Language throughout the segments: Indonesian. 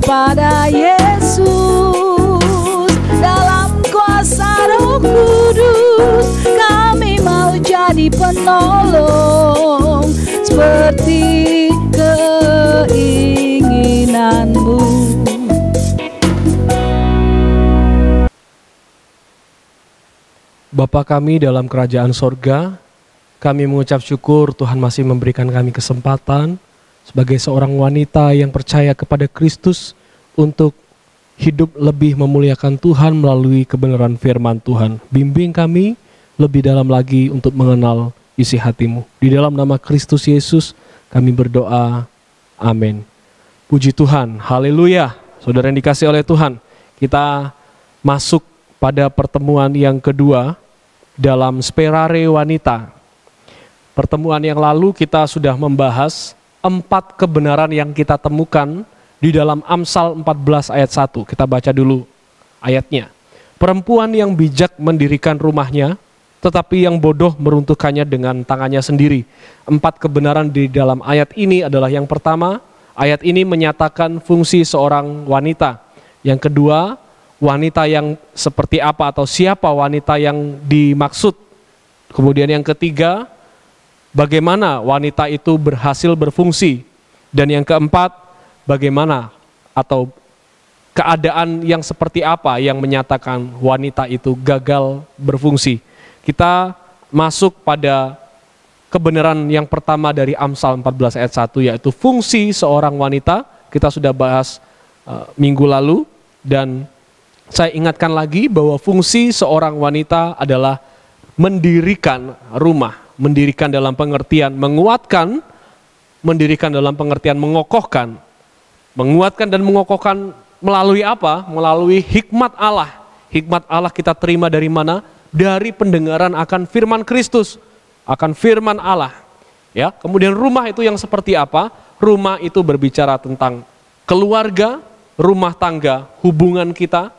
kepada Yesus. Dalam kuasa Roh Kudus kami mau jadi penolong seperti keinginanmu. Bapa kami dalam kerajaan sorga, kami mengucap syukur Tuhan masih memberikan kami kesempatan sebagai seorang wanita yang percaya kepada Kristus untuk hidup lebih memuliakan Tuhan melalui kebenaran firman Tuhan. Bimbing kami lebih dalam lagi untuk mengenal isi hati-Mu. Di dalam nama Kristus Yesus kami berdoa, amin. Puji Tuhan, haleluya. Saudara yang dikasih oleh Tuhan, kita masuk pada pertemuan yang kedua dalam Sperare Wanita. Pertemuan yang lalu kita sudah membahas 4 kebenaran yang kita temukan di dalam Amsal 14 ayat 1. Kita baca dulu ayatnya. Perempuan yang bijak mendirikan rumahnya, tetapi yang bodoh meruntuhkannya dengan tangannya sendiri. 4 kebenaran di dalam ayat ini adalah yang pertama, ayat ini menyatakan fungsi seorang wanita. Yang kedua, wanita yang seperti apa atau siapa wanita yang dimaksud. Kemudian yang ketiga, bagaimana wanita itu berhasil berfungsi. Dan yang keempat, bagaimana atau keadaan yang seperti apa yang menyatakan wanita itu gagal berfungsi. Kita masuk pada kebenaran yang pertama dari Amsal 14 ayat 1, yaitu fungsi seorang wanita. Kita sudah bahas minggu lalu, dan saya ingatkan lagi bahwa fungsi seorang wanita adalah mendirikan rumah, mendirikan dalam pengertian menguatkan, mendirikan dalam pengertian mengokohkan. Menguatkan dan mengokohkan melalui apa? Melalui hikmat Allah. Hikmat Allah kita terima dari mana? Dari pendengaran akan firman Kristus, akan firman Allah. Ya, kemudian rumah itu yang seperti apa? Rumah itu berbicara tentang keluarga, rumah tangga, hubungan kita,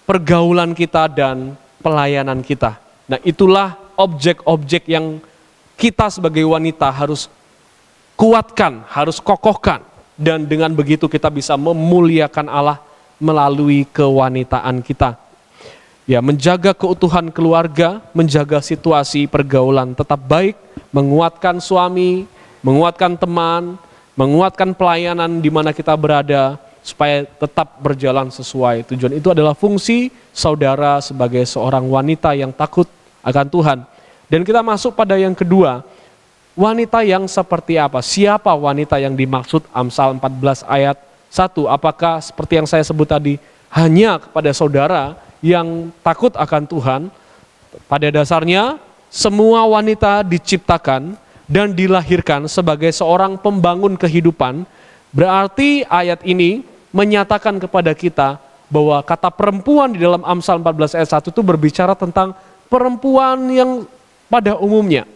pergaulan kita, dan pelayanan kita. Nah, itulah objek-objek yang kita sebagai wanita harus kuatkan, harus kokohkan. Dan dengan begitu kita bisa memuliakan Allah melalui kewanitaan kita. Ya, menjaga keutuhan keluarga, menjaga situasi pergaulan tetap baik, menguatkan suami, menguatkan teman, menguatkan pelayanan di mana kita berada, supaya tetap berjalan sesuai tujuan. Itu adalah fungsi saudara sebagai seorang wanita yang takut akan Tuhan. Dan kita masuk pada yang kedua, wanita yang seperti apa? Siapa wanita yang dimaksud Amsal 14 ayat 1? Apakah seperti yang saya sebut tadi, hanya kepada saudara yang takut akan Tuhan? Pada dasarnya, semua wanita diciptakan dan dilahirkan sebagai seorang pembangun kehidupan. Berarti ayat ini menyatakan kepada kita bahwa kata perempuan di dalam Amsal 14 ayat 1 itu berbicara tentang perempuan yang pada umumnya.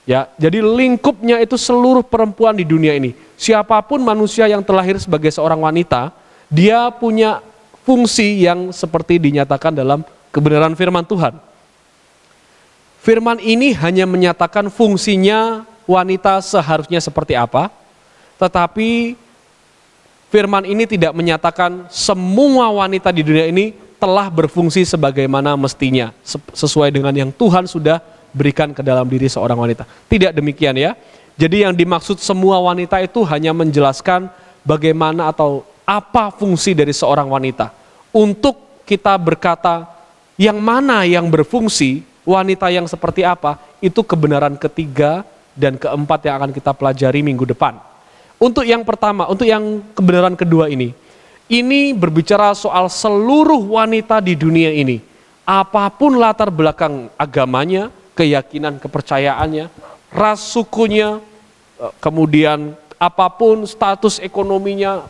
Ya, jadi lingkupnya itu seluruh perempuan di dunia ini. Siapapun manusia yang terlahir sebagai seorang wanita, dia punya fungsi yang seperti dinyatakan dalam kebenaran firman Tuhan. Firman ini hanya menyatakan fungsinya wanita seharusnya seperti apa, tetapi firman ini tidak menyatakan semua wanita di dunia ini telah berfungsi sebagaimana mestinya, sesuai dengan yang Tuhan sudah berikan ke dalam diri seorang wanita. Tidak demikian ya. Jadi yang dimaksud semua wanita itu hanya menjelaskan bagaimana atau apa fungsi dari seorang wanita. Untuk kita berkata yang mana yang berfungsi, wanita yang seperti apa, itu kebenaran ketiga dan keempat yang akan kita pelajari minggu depan. Untuk yang pertama, untuk yang kebenaran kedua ini berbicara soal seluruh wanita di dunia ini. Apapun latar belakang agamanya, keyakinan, kepercayaannya, ras sukunya, kemudian apapun status ekonominya,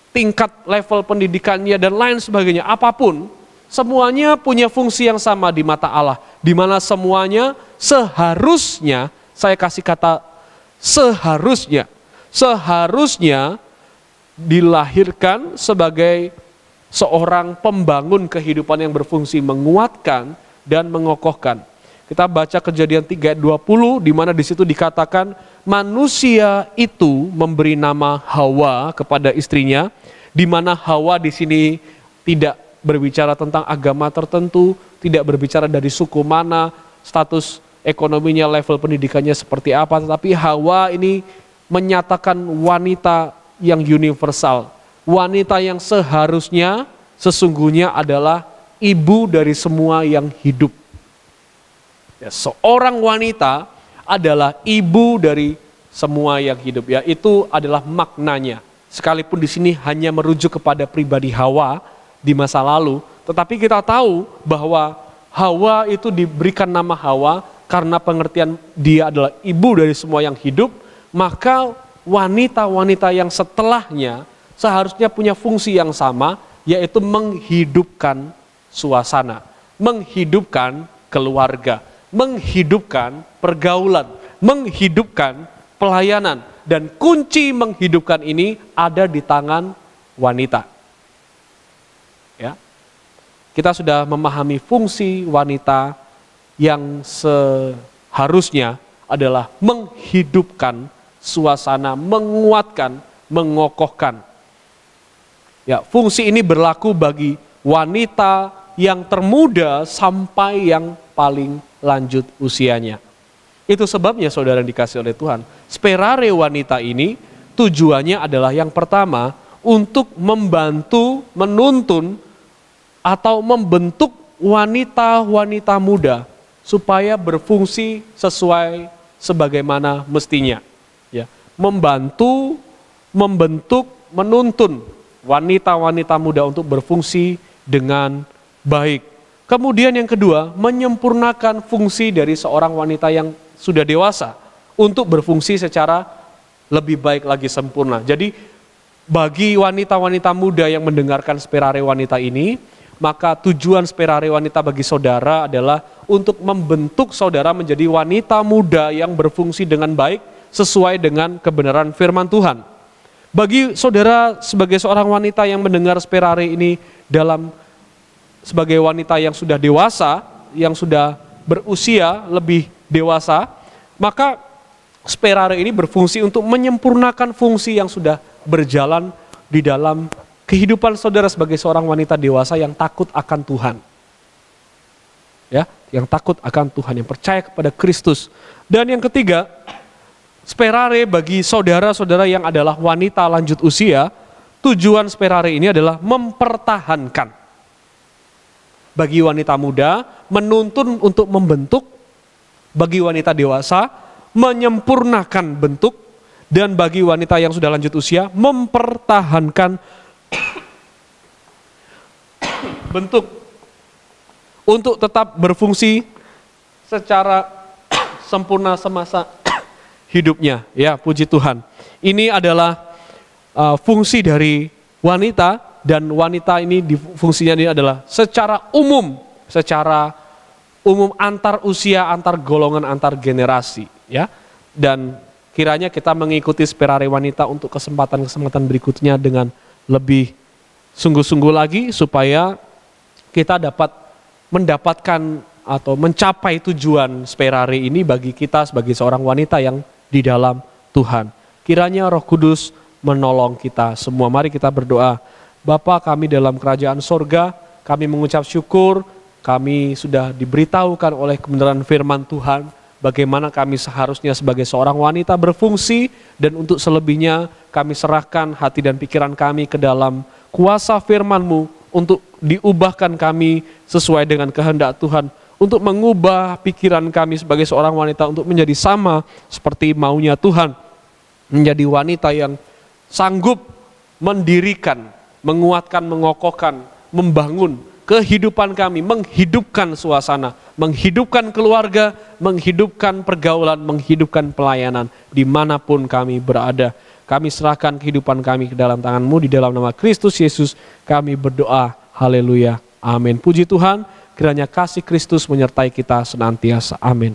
tingkat level pendidikannya, dan lain sebagainya, apapun, semuanya punya fungsi yang sama di mata Allah. Di mana semuanya seharusnya, saya kasih kata seharusnya dilahirkan sebagai seorang pembangun kehidupan yang berfungsi menguatkan dan mengokohkan. Kita baca Kejadian 3 ayat 20, di mana di situ dikatakan manusia itu memberi nama Hawa kepada istrinya Di mana Hawa di sini tidak berbicara tentang agama tertentu, tidak berbicara dari suku mana, status ekonominya, level pendidikannya seperti apa, tetapi Hawa ini menyatakan wanita yang universal, wanita yang seharusnya sesungguhnya adalah ibu dari semua yang hidup. Ya, seorang wanita adalah ibu dari semua yang hidup, ya, itu adalah maknanya. Sekalipun di sini hanya merujuk kepada pribadi Hawa di masa lalu, tetapi kita tahu bahwa Hawa itu diberikan nama Hawa karena pengertian dia adalah ibu dari semua yang hidup, maka wanita-wanita yang setelahnya seharusnya punya fungsi yang sama, yaitu menghidupkan suasana, menghidupkan keluarga, menghidupkan pergaulan, menghidupkan pelayanan. Dan kunci menghidupkan ini ada di tangan wanita. Ya. Kita sudah memahami fungsi wanita yang seharusnya adalah menghidupkan suasana, menguatkan, mengokohkan. Ya, fungsi ini berlaku bagi wanita yang termuda sampai yang paling lanjut usianya. Itu sebabnya saudara dikasih oleh Tuhan, sperare wanita ini tujuannya adalah yang pertama untuk membantu, menuntun atau membentuk wanita-wanita muda supaya berfungsi sesuai sebagaimana mestinya. Ya, membantu, membentuk, menuntun wanita-wanita muda untuk berfungsi dengan baik. Kemudian yang kedua, menyempurnakan fungsi dari seorang wanita yang sudah dewasa untuk berfungsi secara lebih baik lagi, sempurna. Jadi bagi wanita-wanita muda yang mendengarkan sperare wanita ini, maka tujuan sperare wanita bagi saudara adalah untuk membentuk saudara menjadi wanita muda yang berfungsi dengan baik sesuai dengan kebenaran firman Tuhan. Bagi saudara sebagai seorang wanita yang mendengar sperare ini sebagai wanita yang sudah dewasa, yang sudah berusia lebih dewasa, maka sperare ini berfungsi untuk menyempurnakan fungsi yang sudah berjalan di dalam kehidupan saudara sebagai seorang wanita dewasa yang takut akan Tuhan. Ya, yang takut akan Tuhan, yang percaya kepada Kristus. Dan yang ketiga, sperare bagi saudara-saudara yang adalah wanita lanjut usia, tujuan sperare ini adalah mempertahankan. Bagi wanita muda, menuntun untuk membentuk, bagi wanita dewasa, menyempurnakan bentuk, dan bagi wanita yang sudah lanjut usia, mempertahankan bentuk untuk tetap berfungsi secara sempurna semasa hidupnya. Ya, puji Tuhan. Ini adalah fungsi dari wanita, dan wanita ini fungsinya ini adalah secara umum antar usia, antar golongan, antar generasi, ya. Dan kiranya kita mengikuti sperare wanita untuk kesempatan-kesempatan berikutnya dengan lebih sungguh-sungguh lagi supaya kita dapat mendapatkan atau mencapai tujuan sperare ini bagi kita sebagai seorang wanita yang di dalam Tuhan. Kiranya Roh Kudus menolong kita semua. Mari kita berdoa. Bapa kami dalam kerajaan sorga, kami mengucap syukur, kami sudah diberitahukan oleh kebenaran firman Tuhan, bagaimana kami seharusnya sebagai seorang wanita berfungsi, dan untuk selebihnya kami serahkan hati dan pikiran kami ke dalam kuasa firman-Mu, untuk diubahkan kami sesuai dengan kehendak Tuhan, untuk mengubah pikiran kami sebagai seorang wanita untuk menjadi sama seperti maunya Tuhan, menjadi wanita yang sanggup mendirikan, menguatkan, mengokohkan, membangun kehidupan kami, menghidupkan suasana, menghidupkan keluarga, menghidupkan pergaulan, menghidupkan pelayanan dimanapun kami berada. Kami serahkan kehidupan kami ke dalam tangan-Mu, di dalam nama Kristus Yesus kami berdoa. Haleluya. Amin. Puji Tuhan, kiranya kasih Kristus menyertai kita senantiasa. Amin.